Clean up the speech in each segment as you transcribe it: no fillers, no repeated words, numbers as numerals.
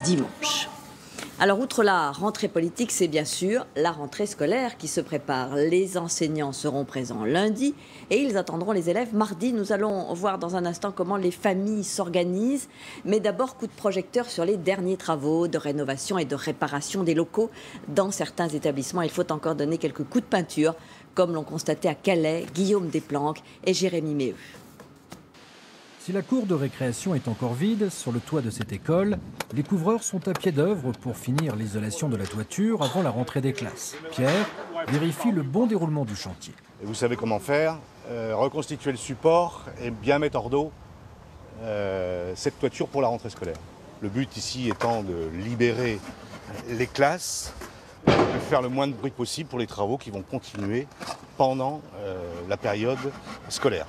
dimanche. Alors, outre la rentrée politique, c'est bien sûr la rentrée scolaire qui se prépare. Les enseignants seront présents lundi et ils attendront les élèves mardi. Nous allons voir dans un instant comment les familles s'organisent. Mais d'abord, coup de projecteur sur les derniers travaux de rénovation et de réparation des locaux. Dans certains établissements, il faut encore donner quelques coups de peinture, comme l'ont constaté à Calais Guillaume Desplanques et Jérémy Méheux. Si la cour de récréation est encore vide, sur le toit de cette école, les couvreurs sont à pied d'œuvre pour finir l'isolation de la toiture avant la rentrée des classes. Pierre vérifie le bon déroulement du chantier. Et vous savez comment faire, reconstituer le support et bien mettre hors d'eau cette toiture pour la rentrée scolaire. Le but ici étant de libérer les classes, de faire le moins de bruit possible pour les travaux qui vont continuer pendant la période scolaire.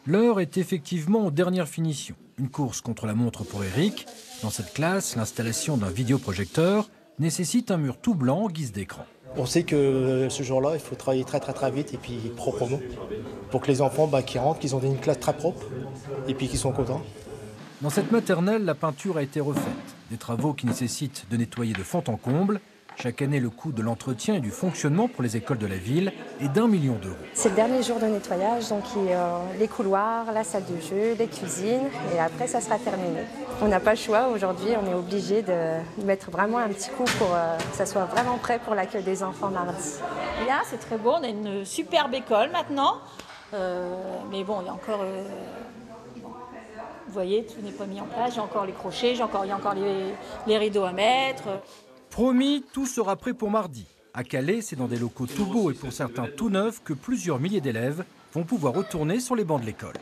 L'heure est effectivement aux dernières finitions. Une course contre la montre pour Eric. Dans cette classe, l'installation d'un vidéoprojecteur nécessite un mur tout blanc en guise d'écran. On sait que ce jour-là, il faut travailler très vite et puis proprement. Pour que les enfants qui rentrent, qu'ils ont une classe très propre et puis qu'ils sont contents. Dans cette maternelle, la peinture a été refaite. Des travaux qui nécessitent de nettoyer de fond en comble. Chaque année, le coût de l'entretien et du fonctionnement pour les écoles de la ville est d'1 million d'euros. C'est le dernier jour de nettoyage, donc les couloirs, la salle de jeu, les cuisines, et après ça sera terminé. On n'a pas le choix, aujourd'hui on est obligé de mettre vraiment un petit coup pour que ça soit vraiment prêt pour l'accueil des enfants mardi. Bien, c'est très beau, on a une superbe école maintenant, mais bon, il y a encore... Vous voyez, tout n'est pas mis en place, j'ai encore les crochets, il y a encore les rideaux à mettre. Promis, tout sera prêt pour mardi. À Calais, c'est dans des locaux tout beaux et pour certains tout neufs que plusieurs milliers d'élèves vont pouvoir retourner sur les bancs de l'école.